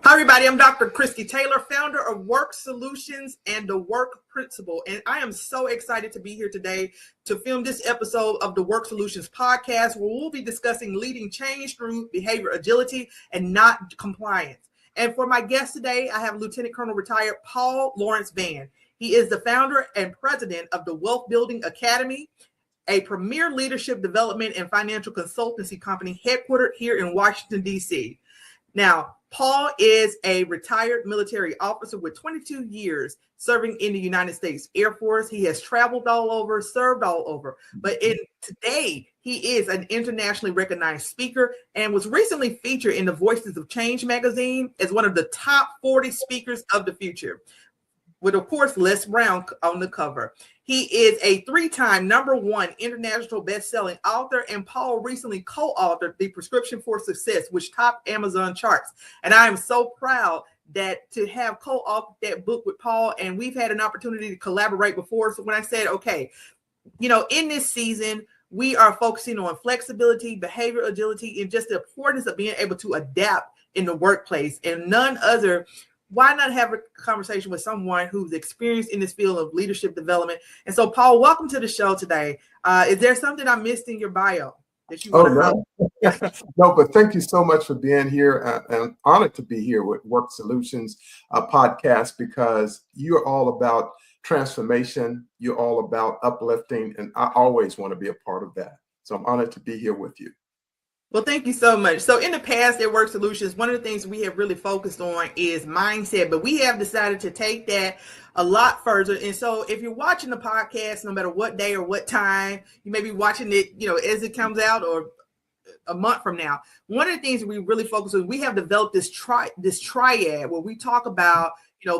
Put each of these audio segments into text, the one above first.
Hi, everybody. I'm Dr. Kristy Taylor, founder of WORxK Solutions and the WORxK Principle. And I am so excited to be here today to film this episode of the WORxK Solutions Podcast, where we'll be discussing leading change through behavior agility and not compliance. And for my guest today, I have Lieutenant Colonel retired Paul Lawrence Vann. He is the founder and president of the Wealth Building Academy, a premier leadership development and financial consultancy company headquartered here in Washington, D.C. Now, Paul is a retired military officer with 22 years serving in the United States Air Force. He has traveled all over, served all over, but today he is an internationally recognized speaker and was recently featured in the Voices of Change magazine as one of the top 40 speakers of the future, with, of course, Les Brown on the cover. He is a 3-time #1 international best-selling author, and Paul recently co-authored The Prescription for Success, which topped Amazon charts. And I am so proud that to have co-authored that book with Paul, and we've had an opportunity to collaborate before. So when I said, okay, in this season, we are focusing on flexibility, behavior agility, and just the importance of being able to adapt in the workplace. And none other, why not have a conversation with someone who's experienced in this field of leadership development? And so, Paul, welcome to the show today. Is there something I missed in your bio that you want to know? No, but thank you so much for being here. I'm honored to be here with WORxK Solutions Podcast, because you're all about transformation. You're all about uplifting, and I always want to be a part of that. So I'm honored to be here with you. Well, thank you so much. So in the past at WORxK Solutions, one of the things we have really focused on is mindset, but we have decided to take that a lot further. And so if you're watching the podcast, no matter what day or what time, you may be watching it, as it comes out or a month from now. One of the things we really focus on, we have developed this triad where we talk about,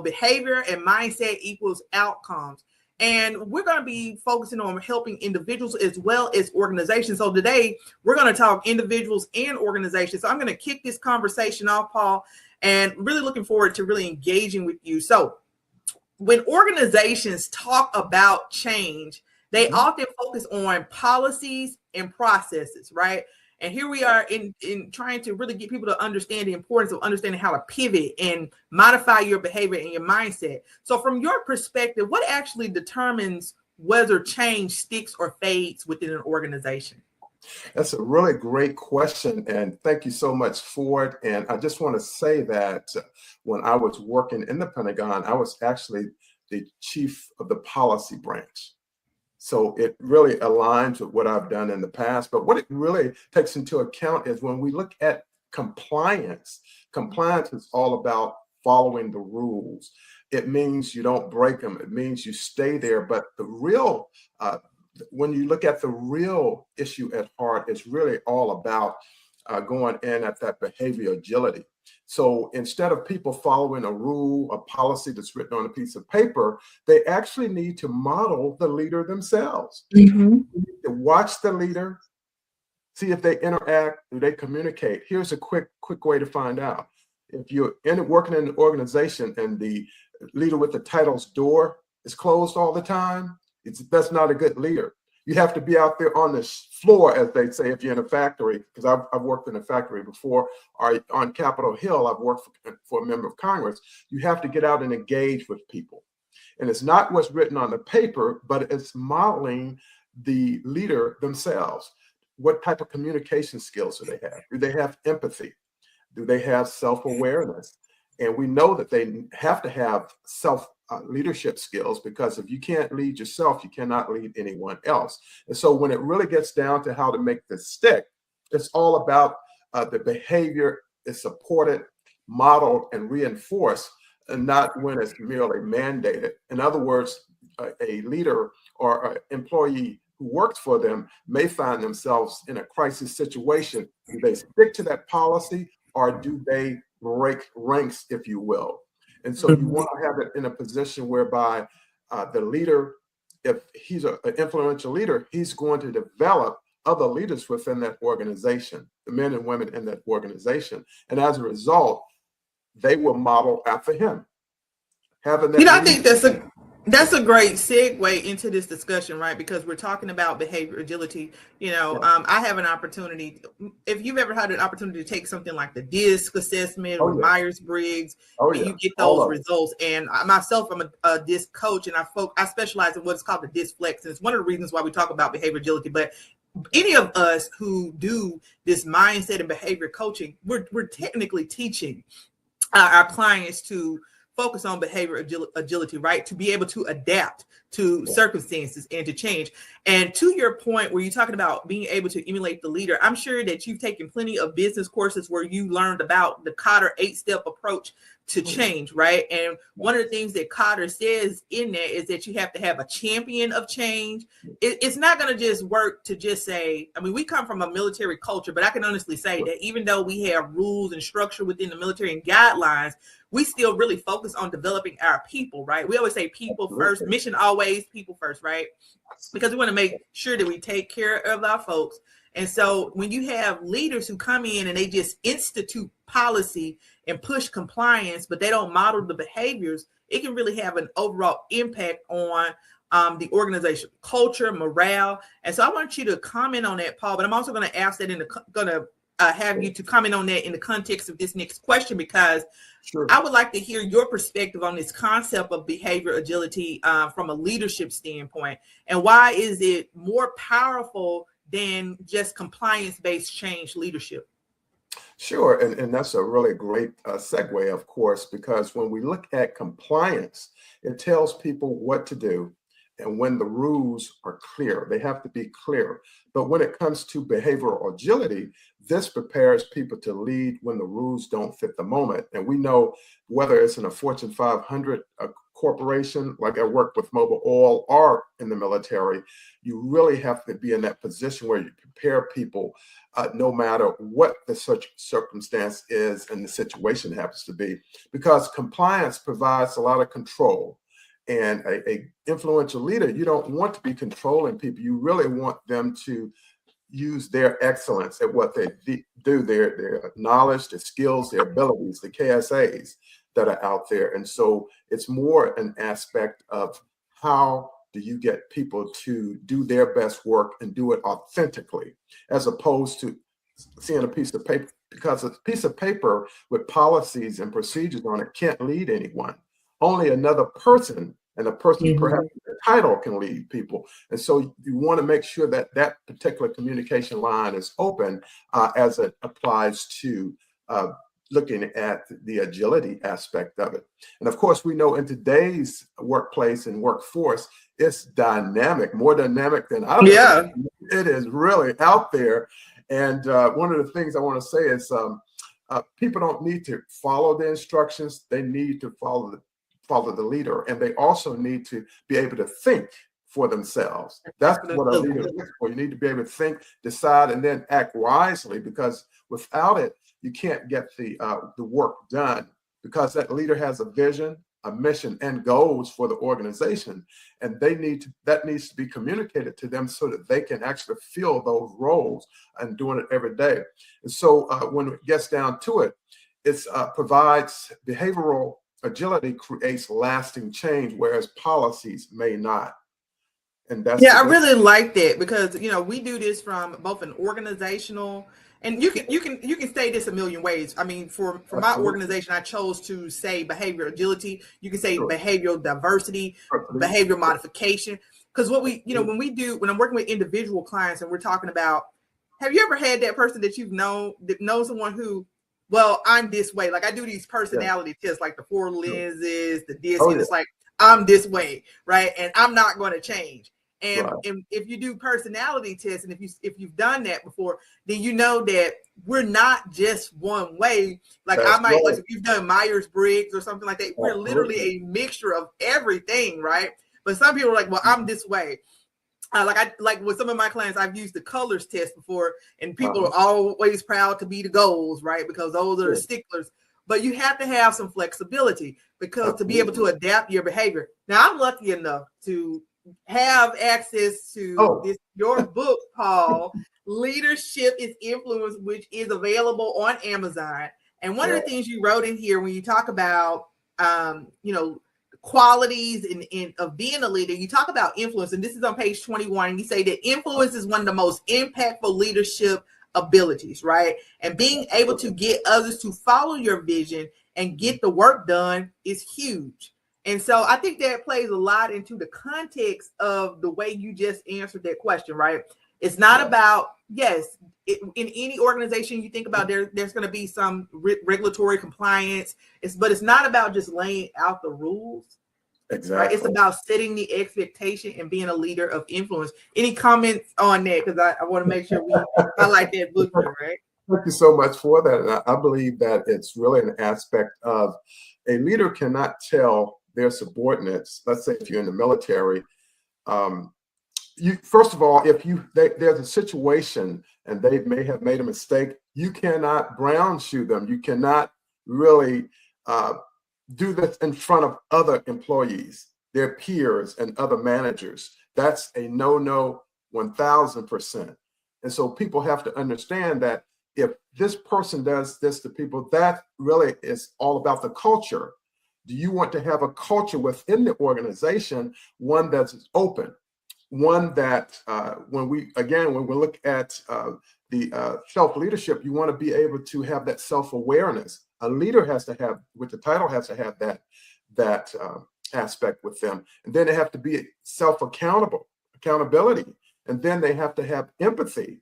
behavior and mindset equals outcomes. And we're going to be focusing on helping individuals as well as organizations. So today we're going to talk individuals and organizations. So I'm going to kick this conversation off, Paul, and really looking forward to really engaging with you. So when organizations talk about change, they often focus on policies and processes, right? And here we are in trying to really get people to understand the importance of understanding how to pivot and modify your behavior and your mindset. So from your perspective, what actually determines whether change sticks or fades within an organization? That's a really great question, and thank you so much for it. And I just want to say that when I was working in the Pentagon, I was actually the chief of the policy branch. So it really aligns with what I've done in the past. But what it really takes into account is when we look at compliance, compliance is all about following the rules. It means you don't break them. It means you stay there. But the real, when you look at the real issue at heart, it's really all about going in at that behavior agility. So instead of people following a rule, a policy that's written on a piece of paper, they actually need to model the leader themselves. Mm-hmm. You need to watch the leader, see if they interact, do they communicate. Here's a quick way to find out. If you're working in an organization and the leader with the title's door is closed all the time, that's not a good leader. You have to be out there on the floor, as they say, if you're in a factory, because I've worked in a factory before, or on Capitol Hill, I've worked for a member of Congress. You have to get out and engage with people. And it's not what's written on the paper, but it's modeling the leader themselves. What type of communication skills do they have? Do they have empathy? Do they have self-awareness? And we know that they have to have leadership skills, because if you can't lead yourself, you cannot lead anyone else. And so when it really gets down to how to make this stick, it's all about the behavior is supported, modeled, and reinforced, and not when it's merely mandated. In other words, a leader or an employee who works for them may find themselves in a crisis situation. Do they stick to that policy, or do they break ranks, if you will? And so you want to have it in a position whereby the leader, if he's an influential leader, he's going to develop other leaders within that organization, the men and women in that organization. And as a result, they will model after him. I think that's That's a great segue into this discussion, right? Because we're talking about behavior agility. I have an opportunity. If you've ever had an opportunity to take something like the DISC assessment or Oh yeah. Myers-Briggs, Oh and yeah. you get All those of it. results. And myself, I'm a DISC coach, and I specialize in what's called the DISC Flex. And it's one of the reasons why we talk about behavior agility. But any of us who do this mindset and behavior coaching, we're technically teaching our clients to focus on behavior agility, right? To be able to adapt to circumstances and to change. And to your point, where you're talking about being able to emulate the leader, I'm sure that you've taken plenty of business courses where you learned about the Kotter 8-step approach to change, right? And one of the things that Kotter says in there is that you have to have a champion of change. It's not going to just work to just say, I mean, we come from a military culture, but I can honestly say that even though we have rules and structure within the military and guidelines, we still really focus on developing our people, right? We always say people first, mission always, people first, right? Because we want to make sure that we take care of our folks. And so when you have leaders who come in and they just institute policy and push compliance, but they don't model the behaviors, it can really have an overall impact on the organization culture, morale. And so I want you to comment on that, Paul, but I'm also going to ask that have you to comment on that in the context of this next question, because I would like to hear your perspective on this concept of behavior agility from a leadership standpoint, and why is it more powerful than just compliance-based change leadership? Sure, and that's a really great segue, of course, because when we look at compliance, it tells people what to do. And when the rules are clear, they have to be clear. But when it comes to behavioral agility, this prepares people to lead when the rules don't fit the moment. And we know whether it's in a Fortune 500 corporation, like I work with Mobil Oil, or in the military, you really have to be in that position where you prepare people no matter what the circumstance is and the situation happens to be, because compliance provides a lot of control. And a influential leader, you don't want to be controlling people. You really want them to use their excellence at what they do, their knowledge, their skills, their abilities, the KSAs that are out there. And so it's more an aspect of how do you get people to do their best work and do it authentically, as opposed to seeing a piece of paper, because a piece of paper with policies and procedures on it can't lead anyone. Only another person, and a person perhaps with a title, can lead people. And so you want to make sure that that particular communication line is open as it applies to looking at the agility aspect of it. And of course, we know in today's workplace and workforce, it's dynamic, more dynamic than I've ever seen. It is really out there. And one of the things I want to say is people don't need to follow the instructions. They need to follow the leader, and they also need to be able to think for themselves. That's what a leader looks for. You need to be able to think, decide, and then act wisely, because without it, you can't get the work done, because that leader has a vision, a mission, and goals for the organization, and that needs to be communicated to them so that they can actually fill those roles and doing it every day. And so when it gets down to it, it provides behavioral agility, creates lasting change, whereas policies may not. And that's I really like that, because we do this from both an organizational, and you can say this a million ways. I mean, for my organization, I chose to say behavior agility. You can say behavioral diversity, behavior modification, because what we when I'm working with individual clients and we're talking about, have you ever had that person that you've known that knows someone who, well, I'm this way. Like I do these personality tests, like the 4 lenses, the DISC, and it's like, I'm this way, right? And I'm not going to change. And if you do personality tests, and if you've done that before, then you know that we're not just one way. Like like if you've done Myers-Briggs or something like that, we're literally a mixture of everything, right? But some people are like, well, I'm this way. Like with some of my clients, I've used the colors test before, and people are always proud to be the goals, right? Because those are the sticklers. But you have to have some flexibility, because to be able to adapt your behavior. Now, I'm lucky enough to have access to your book, Paul, Leadership is Influence, which is available on Amazon. And one of the things you wrote in here when you talk about, qualities of being a leader, you talk about influence, and this is on page 21, and you say that influence is one of the most impactful leadership abilities, right? And being able to get others to follow your vision and get the work done is huge. And so I think that plays a lot into the context of the way you just answered that question, right? It's not about, yes, in any organization you think about, there's going to be some regulatory compliance, but it's not about just laying out the rules. Exactly. Right? It's about setting the expectation and being a leader of influence. Any comments on that? Because I want to make sure we highlight that book, right? Thank you so much for that. And I believe that it's really an aspect of a leader cannot tell their subordinates, let's say if you're in the military, first of all, if there's a situation and they may have made a mistake, you cannot brown shoe them. You cannot really do this in front of other employees, their peers and other managers. That's a no-no 1000%. And so people have to understand that if this person does this to people, that really is all about the culture. Do you want to have a culture within the organization, one that's open, one that when we look at the self-leadership, you want to be able to have that self-awareness. A leader has to have, with the title, has to have that aspect with them. And then they have to be accountability. And then they have to have empathy,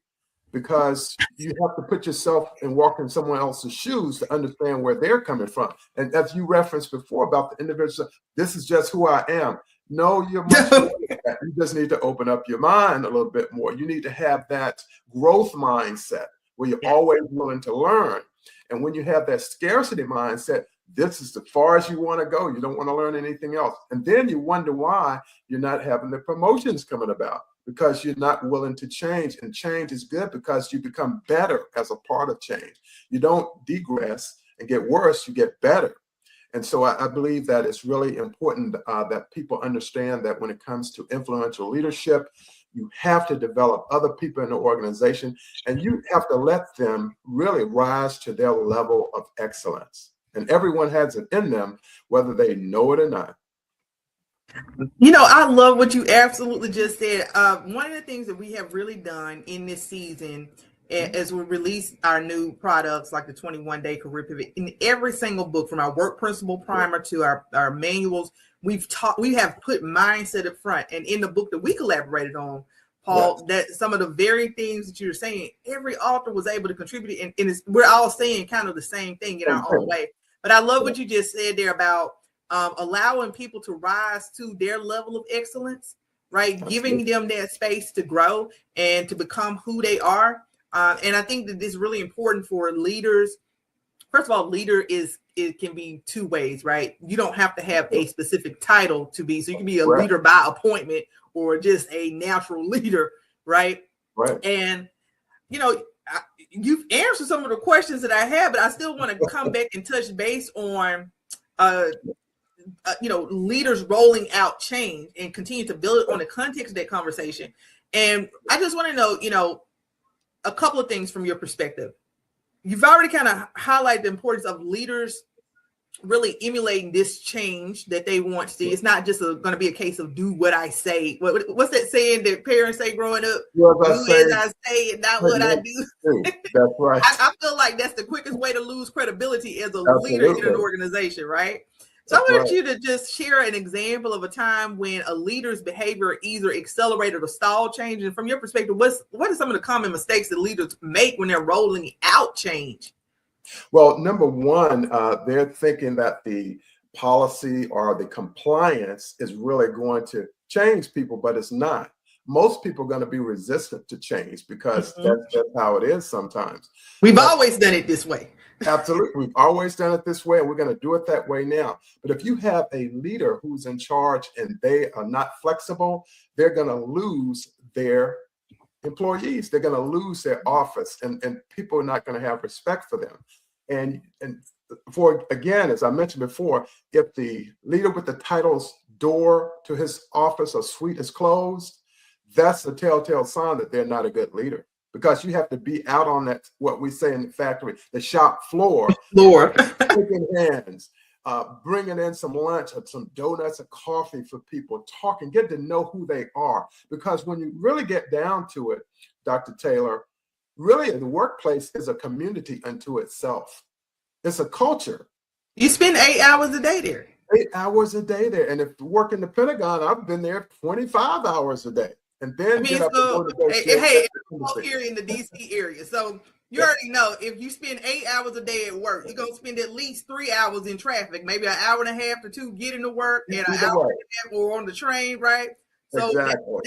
because you have to put yourself and walk in someone else's shoes to understand where they're coming from. And as you referenced before about the individual, this is just who I am. No, you're much more than that. You just need to open up your mind a little bit more. You need to have that growth mindset where you're always willing to learn. And when you have that scarcity mindset, this is as far as you want to go. You don't want to learn anything else. And then you wonder why you're not having the promotions coming about, because you're not willing to change. And change is good because you become better as a part of change. You don't degress and get worse, you get better. And so I believe that it's really important that people understand that when it comes to influential leadership, you have to develop other people in the organization, and you have to let them really rise to their level of excellence. And everyone has it in them, whether they know it or not. You know, I love what you absolutely just said. One of the things that we have really done in this season, as we release our new products like the 21-day career pivot, in every single book, from our work principle primer to our manuals, we have put mindset up front. And in the book that we collaborated on, Paul, that some of the very things that you're saying, every author was able to contribute, and we're all saying kind of the same thing in our own way. But I love what you just said there about allowing people to rise to their level of excellence, right? Giving them that space to grow and to become who they are. And I think that this is really important for leaders. First of all, it can be two ways, right? You don't have to have a specific title to be, so you can be a leader by appointment or just a natural leader, right? Right. And, you know, you've answered some of the questions that I have, but I still want to come back and touch base on, leaders rolling out change and continue to build on the context of that conversation. And I just want to know, a couple of things from your perspective. You've already kind of highlighted the importance of leaders really emulating this change that they want to see. It's not just going to be a case of do what I say. What's that saying that parents say growing up? Do as I say and not what I do. That's right. I feel like that's the quickest way to lose credibility as a leader in an organization, right? So I want you to just share an example of a time when a leader's behavior either accelerated or stalled change. And from your perspective, what are some of the common mistakes that leaders make when they're rolling out change? Well, number one, they're thinking that the policy or the compliance is really going to change people, but it's not. Most people are going to be resistant to change because that's just how it is sometimes. We've always done it this way. Absolutely. We've always done it this way, and we're going to do it that way now. But if you have a leader who's in charge and they are not flexible, they're going to lose their employees. They're going to lose their office, and people are not going to have respect for them. And again, as I mentioned before, if the leader with the title's door to his office or suite is closed, that's a telltale sign that they're not a good leader. Because you have to be out on that, what we say in the factory, the shop floor, shaking hands, bringing in some lunch or some donuts or coffee for people, talking, get to know who they are. Because when you really get down to it, Dr. Taylor, really the workplace is a community unto itself. It's a culture. You spend 8 hours a day there. 8 hours a day there. And if you work in the Pentagon, I've been there 25 hours a day. And then get up and go negotiate. Hey, I'm here in the DC area. So you already know if you spend 8 hours a day at work, you're going to spend at least 3 hours in traffic, maybe an hour and a half to two getting to work, and an hour and a half or on the train, right? So exactly.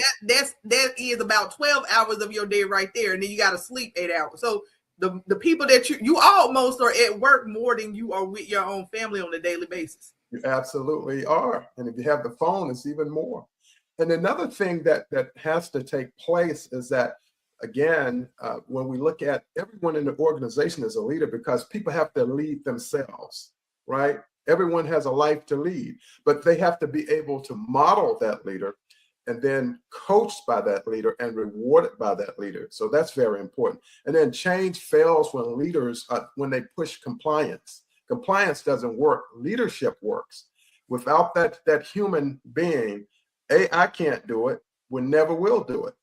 that is about 12 hours of your day right there. And then you got to sleep 8 hours. So the people that you almost are at work more than you are with your own family on a daily basis. You absolutely are. And if you have the phone, it's even more. And another thing that has to take place is that, again, when we look at everyone in the organization as a leader, because people have to lead themselves, right? Everyone has a life to lead, but they have to be able to model that leader and then coached by that leader and rewarded by that leader. So that's very important. And then change fails when leaders, when they push compliance. Compliance doesn't work. Leadership works. Without that human being, I can't do it. We never will do it.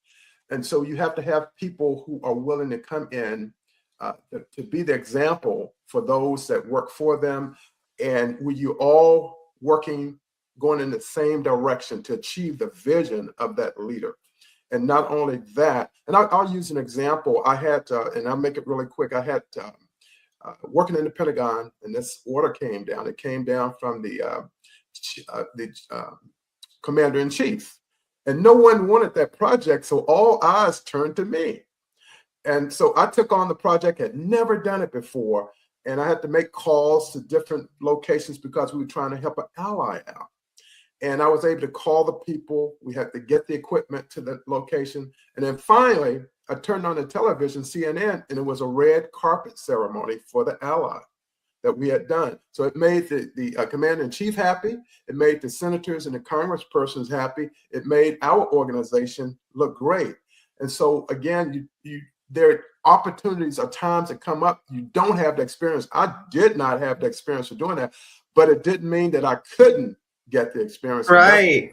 And so you have to have people who are willing to come in to be the example for those that work for them. And when you all working, going in the same direction to achieve the vision of that leader. And not only that, and I'll use an example. I had, and I'll make it really quick. I had working in the Pentagon, and this order came down. It came down from the commander-in-chief. And no one wanted that project, so all eyes turned to me. And so I took on the project, had never done it before, and I had to make calls to different locations because we were trying to help an ally out. And I was able to call the people. We had to get the equipment to the location. And then finally, I turned on the television, CNN, and it was a red carpet ceremony for the ally that we had done. So it made the commander-in-chief happy. It made the senators and the congresspersons happy. It made our organization look great. And so again, there are opportunities or times that come up. You don't have the experience. I did not have the experience of doing that, but it didn't mean that I couldn't get the experience. Right.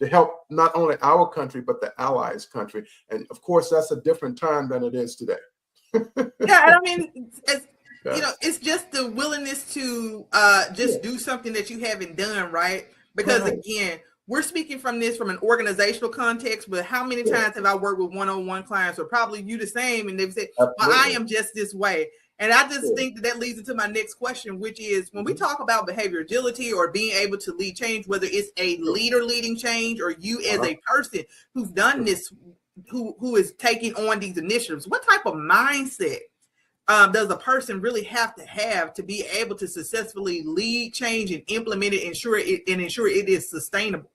To help not only our country, but the allies' country. And of course, that's a different time than it is today. Yeah, and I mean, it's just the willingness to do something that you haven't done, right? Because again, we're speaking from an organizational context, but how many times have I worked with one-on-one clients, or probably you the same, and they've said, well, I am just this way. And I just think that leads into my next question, which is when we talk about behavior agility or being able to lead change, whether it's a leader leading change or you as a person who's done this, who is taking on these initiatives, what type of mindset does a person really have to be able to successfully lead change and implement it, ensure it is sustainable?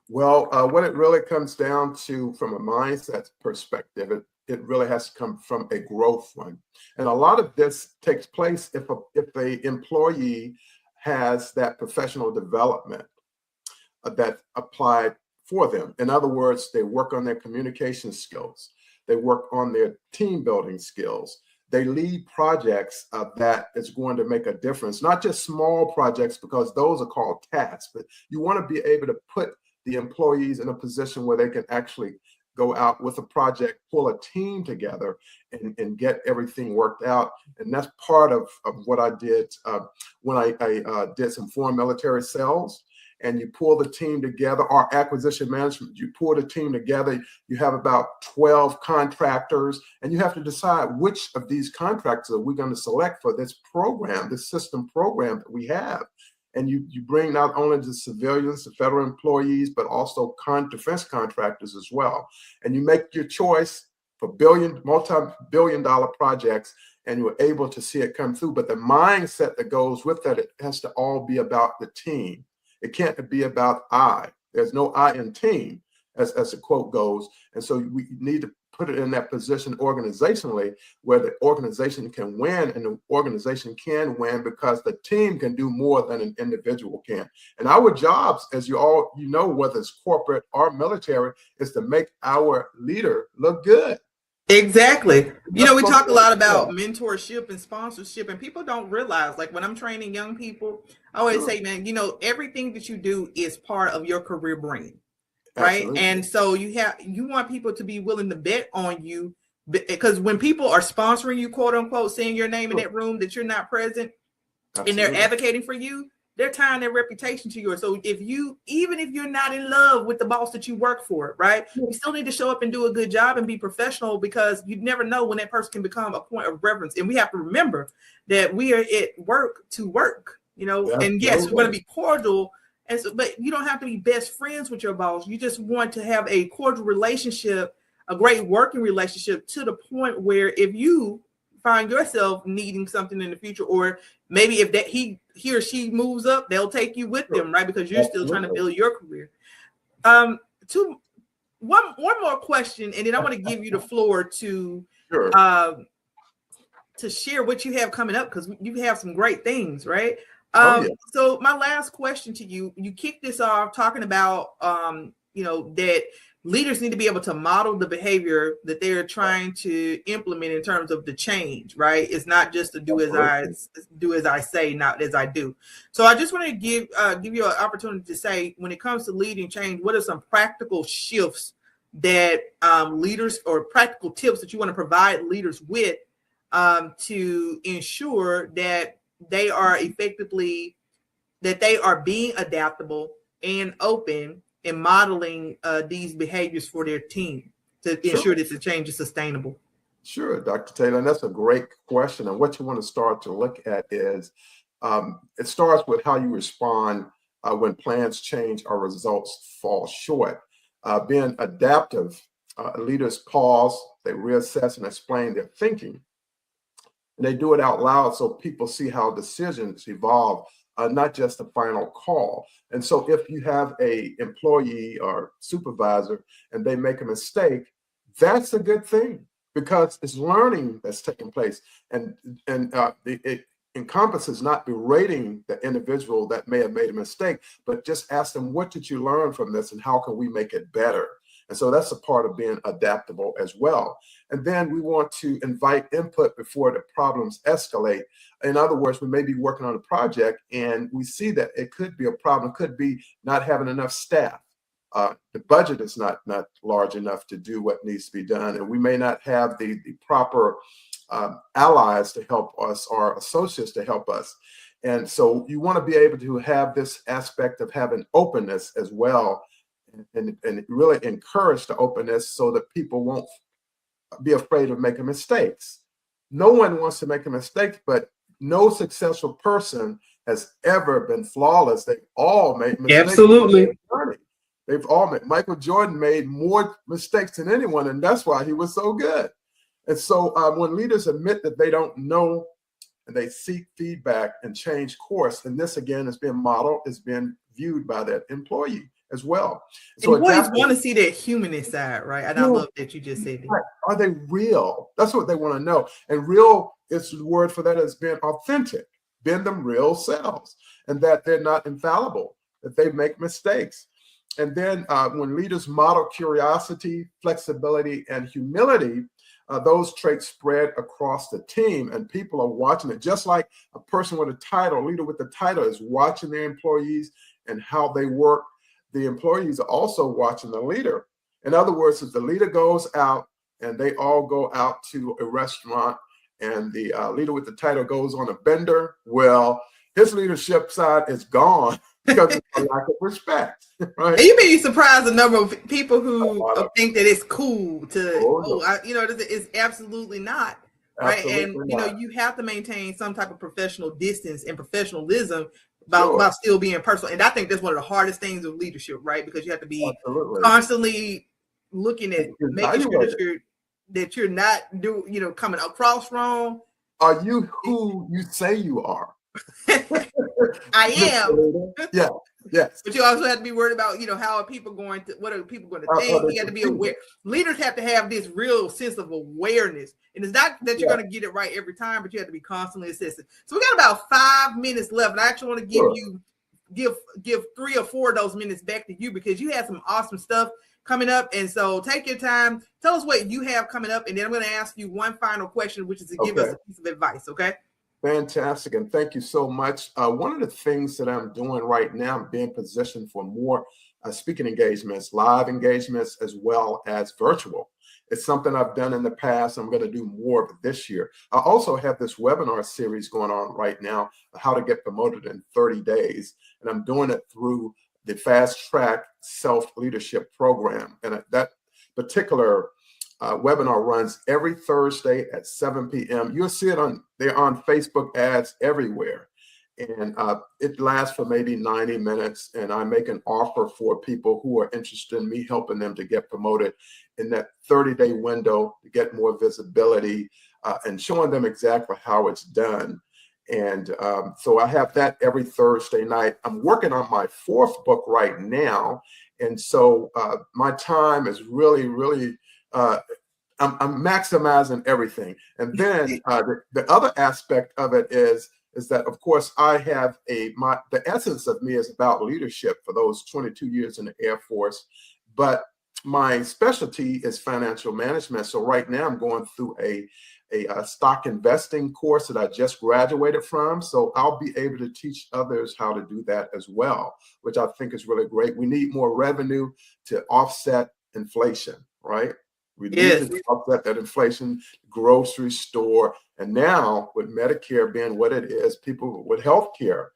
Well, what it really comes down to from a mindset perspective, it really has to come from a growth one. And a lot of this takes place if a employee has that professional development that applied for them. In other words, they work on their communication skills. They work on their team building skills. They lead projects that is going to make a difference, not just small projects, because those are called tasks, but you want to be able to put the employees in a position where they can actually go out with a project, pull a team together and get everything worked out. And that's part of what I did when I did some foreign military sales. And you pull the team together, or acquisition management, you pull the team together, you have about 12 contractors, and you have to decide which of these contractors are we going to select for this program, this system program that we have. And you bring not only the civilians, the federal employees, but also defense contractors as well. And you make your choice for multi-billion-dollar projects, and you're able to see it come through. But the mindset that goes with that, it has to all be about the team. It can't be about I. There's no I in team, as the quote goes. And so we need to put it in that position organizationally where the organization can win, and the organization can win because the team can do more than an individual can. And our jobs, as you know, whether it's corporate or military, is to make our leader look good. Exactly. You know, we talk a lot about mentorship and sponsorship, and people don't realize, like when I'm training young people, I always say, man, you know, everything that you do is part of your career brand, right? Absolutely. And so you want people to be willing to bet on you, because when people are sponsoring you, quote unquote, saying your name in that room that you're not present, and they're advocating for you, they're tying their reputation to yours. So even if you're not in love with the boss that you work for, right, you still need to show up and do a good job and be professional, because you never know when that person can become a point of reference. And we have to remember that we are at work to work, you know, and yes, we're going to be cordial. And so, but you don't have to be best friends with your boss. You just want to have a cordial relationship, a great working relationship, to the point where if you find yourself needing something in the future, or maybe if that he or she moves up, they'll take you with them, right? Because you're still trying to build your career. One more question, and then I want to give you the floor to share what you have coming up, because you have some great things, right? So my last question to you kicked this off talking about you know, that leaders need to be able to model the behavior that they're trying to implement in terms of the change, right? It's not just to do as I say, not as I do. So I just want to give you an opportunity to say, when it comes to leading change, what are some practical shifts that leaders, or practical tips that you want to provide leaders with to ensure that they are being adaptable and open in modeling these behaviors for their team to ensure that the change is sustainable? Sure, Dr. Taylor, and that's a great question. And what you want to start to look at is, it starts with how you respond when plans change or results fall short. Being adaptive, leaders pause, they reassess and explain their thinking. And they do it out loud so people see how decisions evolve, not just the final call. And so if you have a employee or supervisor and they make a mistake, that's a good thing, because it's learning that's taking place. And it encompasses not berating the individual that may have made a mistake, but just ask them, what did you learn from this and how can we make it better? And so that's a part of being adaptable as well. And then we want to invite input before the problems escalate. In other words, we may be working on a project and we see that it could be a problem, could be not having enough staff. The budget is not large enough to do what needs to be done. And we may not have the proper allies to help us, or associates to help us. And so you want to be able to have this aspect of having openness as well, and really encourage the openness so that people won't be afraid of making mistakes. No one wants to make a mistake, but no successful person has ever been flawless. They've all made mistakes. Absolutely. They've all made. Michael Jordan made more mistakes than anyone, and that's why he was so good. And so when leaders admit that they don't know and they seek feedback and change course, and this again is being modeled, is being viewed by that employee as well. So employees want to see that human side, right? And I love that you just said that. Are they real? That's what they want to know. And real is the word for that, has been authentic, being them real selves, and that they're not infallible, that they make mistakes. And then when leaders model curiosity, flexibility, and humility, those traits spread across the team, and people are watching it. Just like a person with a title, leader with the title, is watching their employees and how they work, the employees are also watching the leader. In other words, if the leader goes out and they all go out to a restaurant and the leader with the title goes on a bender, well, his leadership side is gone because of a lack of respect. Right? And you may be surprised the number of people who think that it's cool to, it's absolutely not. Right. Absolutely not. You have to maintain some type of professional distance and professionalism about still being personal. And I think that's one of the hardest things of leadership, right? Because you have to be constantly looking at making sure that you're not coming across wrong. Are you who you say you are? I am. Yeah. Yes. But you also have to be worried about, how are people going to, what are people going to think? You have to be aware. Leaders have to have this real sense of awareness. And it's not that you're going to get it right every time, but you have to be constantly assessing. So we got about 5 minutes left. And I actually want to give 3 or 4 of those minutes back to you, because you had some awesome stuff coming up. And so take your time. Tell us what you have coming up. And then I'm going to ask you one final question, which is to give us a piece of advice. Okay. Fantastic. And thank you so much. One of the things that I'm doing right now, I'm being positioned for more speaking engagements, live engagements, as well as virtual. It's something I've done in the past. I'm going to do more of it this year. I also have this webinar series going on right now, how to get promoted in 30 days. And I'm doing it through the Fast Track Self-Leadership Program. And that particular webinar runs every Thursday at 7 p.m. You'll see it they're on Facebook ads everywhere. And it lasts for maybe 90 minutes. And I make an offer for people who are interested in me helping them to get promoted in that 30-day window to get more visibility and showing them exactly how it's done. And so I have that every Thursday night. I'm working on my 4th book right now. And so my time is really, really, I'm maximizing everything. And then the other aspect of it is that, of course, I have the essence of me is about leadership for those 22 years in the Air Force. But my specialty is financial management. So right now I'm going through a stock investing course that I just graduated from. So I'll be able to teach others how to do that as well, which I think is really great. We need more revenue to offset inflation, right? We need to offset that inflation, grocery store. And now with Medicare being what it is, people with healthcare,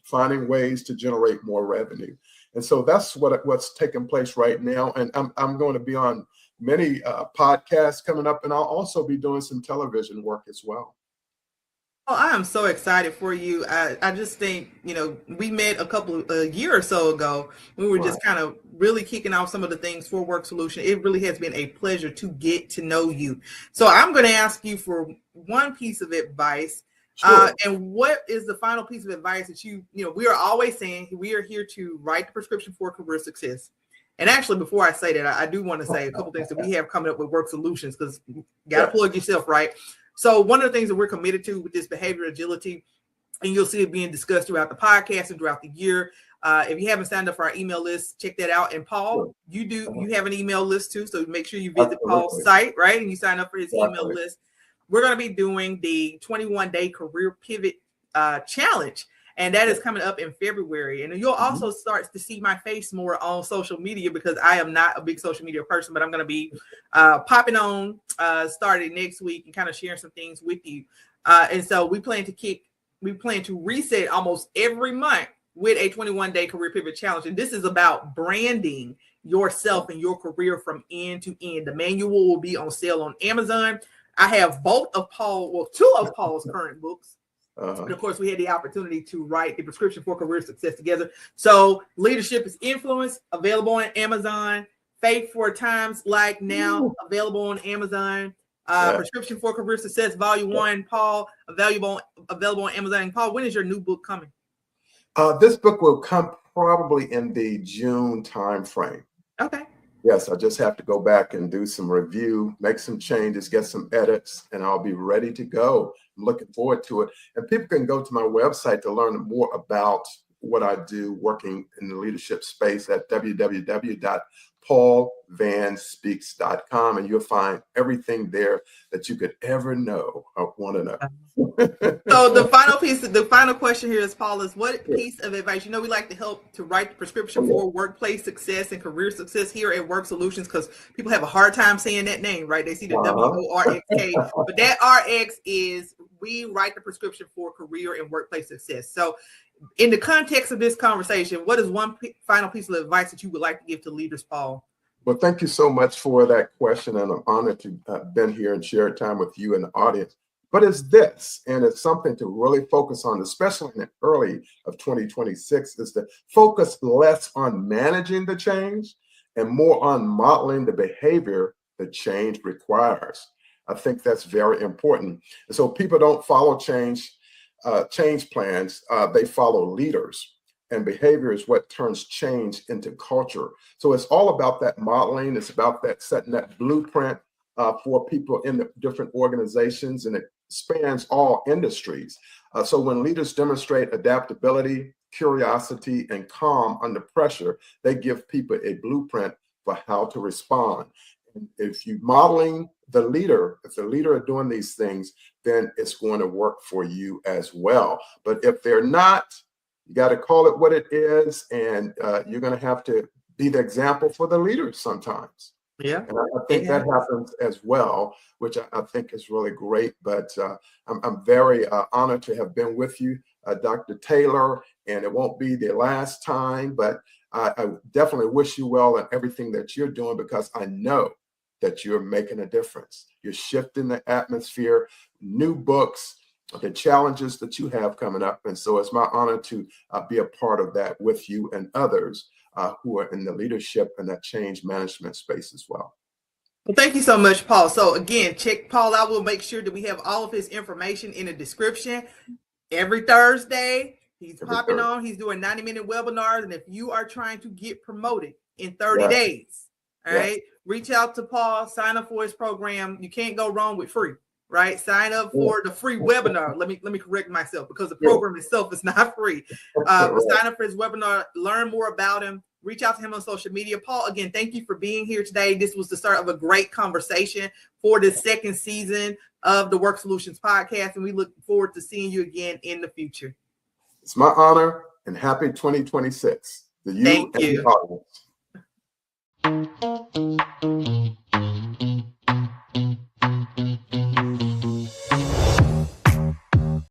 finding ways to generate more revenue. And so that's what's taking place right now. And I'm going to be on many podcasts coming up, and I'll also be doing some television work as well. Oh, I am so excited for you. I just think, we met a year or so ago. We were just kind of really kicking off some of the things for WORxK Solution. It really has been a pleasure to get to know you. So I'm going to ask you for one piece of advice. Sure. And what is the final piece of advice that we are always saying we are here to write the prescription for career success. And actually, before I say that, I do want to say a couple things that we have coming up with WORxK Solutions, because you got to plug yourself, right? So one of the things that we're committed to with this behavior agility, and you'll see it being discussed throughout the podcast and throughout the year. If you haven't signed up for our email list, check that out. And Paul, you have an email list too. So make sure you visit Paul's site, right? And you sign up for his email list. We're going to be doing the 21-day career pivot challenge. And that is coming up in February. And you'll also start to see my face more on social media, because I am not a big social media person, but I'm going to be popping on starting next week and kind of sharing some things with you. And so we plan to reset almost every month with a 21-day career pivot challenge. And this is about branding yourself and your career from end to end. The manual will be on sale on Amazon. I have two of Paul's current books. And of course, we had the opportunity to write the prescription for career success together. So Leadership is Influence, available on Amazon. Faith for Times Like Now, available on Amazon. Prescription for Career Success, Volume 1, Paul, available on Amazon. Paul, when is your new book coming? This book will come probably in the June timeframe. Okay. Yes, I just have to go back and do some review, make some changes, get some edits, and I'll be ready to go. I'm looking forward to it. And people can go to my website to learn more about what I do working in the leadership space at www.paulvannspeaks.com, and you'll find everything there that you could ever know or want to know. So the final question here is, Paul, is what piece of advice, we like to help to write the prescription for workplace success and career success here at WORxK Solutions, because people have a hard time saying that name, right? They see the WORxK, but that RX is, we write the prescription for career and workplace success. So in the context of this conversation, what is one final piece of advice that you would like to give to leaders, Paul? Well, thank you so much for that question, and I'm honored to have been here and share time with you and the audience. But it's this, and it's something to really focus on, especially in the early of 2026, is to focus less on managing the change and more on modeling the behavior the change requires. I think that's very important. And so people don't follow change plans, they follow leaders. And behavior is what turns change into culture. So it's all about that modeling. It's about that setting that blueprint for people in the different organizations, and it spans all industries. So when leaders demonstrate adaptability, curiosity, and calm under pressure, they give people a blueprint for how to respond. And if you're modeling the leader, if the leader are doing these things, then it's going to work for you as well. But if they're not, you got to call it what it is, and you're going to have to be the example for the leaders sometimes. Yeah. And I think that happens as well, which I think is really great. But I'm very honored to have been with you, Dr. Taylor, and it won't be the last time, but I definitely wish you well in everything that you're doing, because I know that you're making a difference. You're shifting the atmosphere, new books, the challenges that you have coming up. And so it's my honor to be a part of that with you and others who are in the leadership and that change management space as well. Well, thank you so much, Paul. So again, check Paul out. We'll make sure that we have all of his information in the description. Every Thursday, he's popping on. He's doing 90-minute webinars. And if you are trying to get promoted in 30 days, all right, reach out to Paul, sign up for his program. You can't go wrong with free, right? Sign up for the free webinar. Let me correct myself, because the program itself is not free. But sign up for his webinar, learn more about him, reach out to him on social media. Paul, again, thank you for being here today. This was the start of a great conversation for the second season of the WORxK Solutions Podcast, and we look forward to seeing you again in the future. It's my honor, and happy 2026 to you. Thank you. And the audience.